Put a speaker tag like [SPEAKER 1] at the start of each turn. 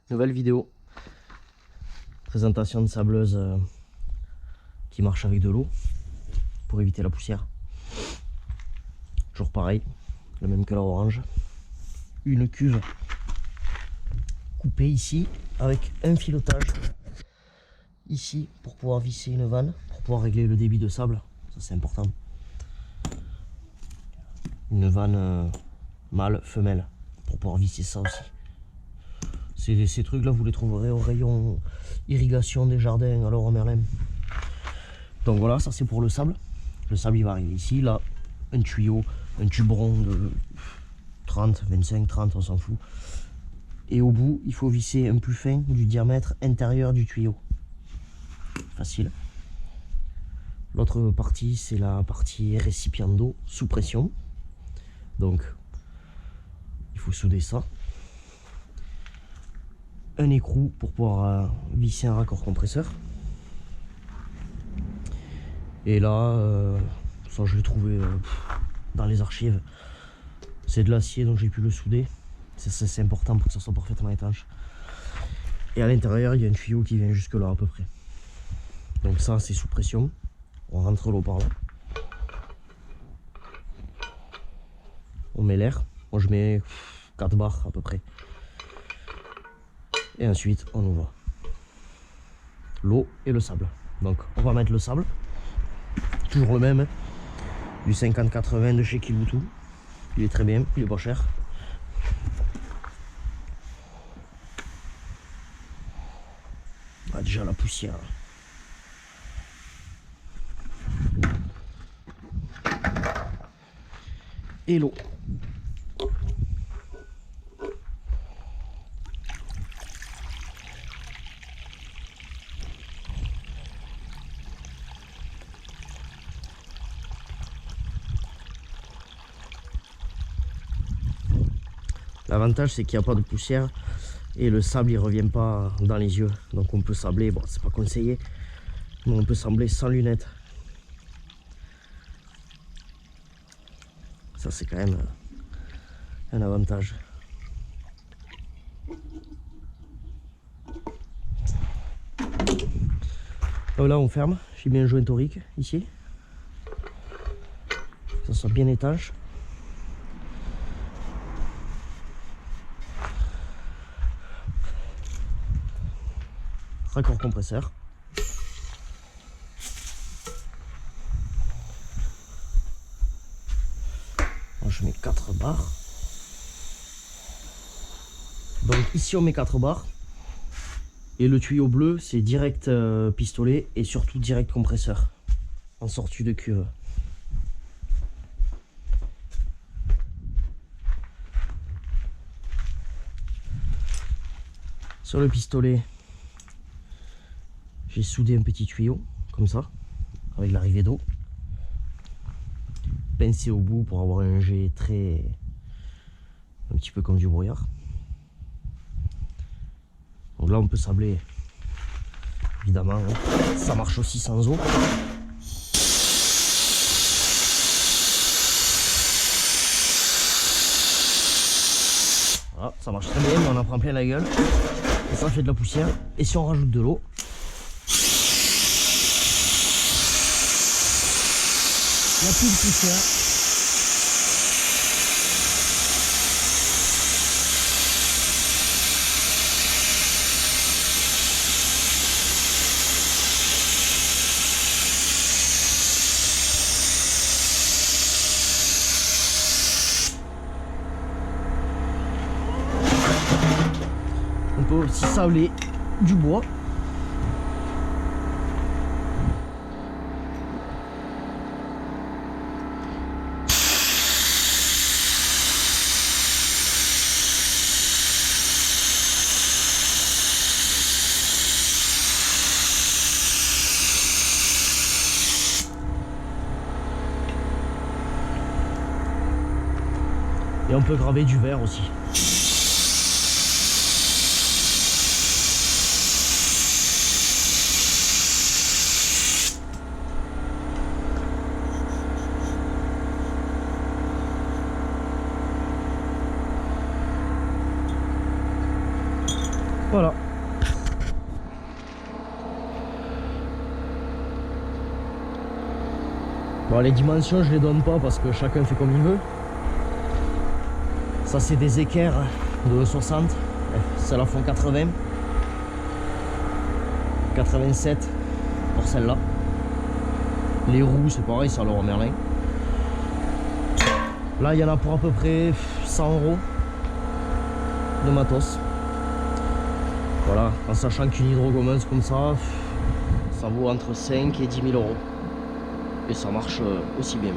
[SPEAKER 1] Nouvelle vidéo. Présentation de sableuse qui marche avec de l'eau pour éviter la poussière. Toujours pareil, le même que la orange. Une cuve coupée ici avec un filetage ici pour pouvoir visser une vanne, pour pouvoir régler le débit de sable. Ça c'est important. Une vanne mâle, femelle pour pouvoir visser ça aussi. Ces trucs là vous les trouverez au rayon irrigation des jardins à Leroy Merlin. Donc voilà, ça c'est pour le sable. Le sable il va arriver ici, là un tuyau, un tuberon de 30, 25, 30, on s'en fout. Et au bout il faut visser un plus fin du diamètre intérieur du tuyau. Facile. L'autre partie c'est la partie récipient d'eau sous pression. Donc il faut souder ça. Un écrou pour pouvoir visser un raccord compresseur. Et là, ça je l'ai trouvé dans les archives. C'est de l'acier donc j'ai pu le souder. C'est important pour que ça soit parfaitement étanche. Et à l'intérieur il y a un tuyau qui vient jusque là à peu près. Donc ça c'est sous pression. On rentre l'eau par là. On met l'air. Moi je mets 4 bars à peu près. Et ensuite on ouvre l'eau et le sable. Donc on va mettre le sable. Toujours le même, hein. Du 50-80 de chez Kiloutou. Il est très bien, il est pas cher. Ah, déjà la poussière. Et l'eau. L'avantage c'est qu'il n'y a pas de poussière et le sable il revient pas dans les yeux. Donc on peut sabler, bon c'est pas conseillé, mais on peut sabler sans lunettes. Ça c'est quand même un avantage. Donc là on ferme, j'ai mis un joint torique ici. Que ça soit bien étanche. Raccord compresseur. Moi, je mets 4 barres. Donc ici on met 4 barres. Et le tuyau bleu c'est direct pistolet et surtout direct compresseur. En sortie de cuve. Sur le pistolet, j'ai soudé un petit tuyau, comme ça, avec l'arrivée d'eau. Pincé au bout pour avoir un jet très... un petit peu comme du brouillard. Donc là on peut sabler, évidemment, hein. Ça marche aussi sans eau. Voilà, ça marche très bien, mais on en prend plein la gueule. Et ça fait de la poussière. Et si on rajoute de l'eau, il n'y a plus de poussière. On peut aussi sabler du bois. Et on peut graver du verre aussi. Voilà. Bon, les dimensions je les donne pas parce que chacun fait comme il veut. Ça c'est des équerres de 60. Celles-là font 80. 87 pour celle-là. Les roues c'est pareil, c'est à Leroy Merlin. Là il y en a pour à peu près 100 € de matos. Voilà, en sachant qu'une hydrogomeuse comme ça, ça vaut entre 5 et 10 000 €. Et ça marche aussi bien.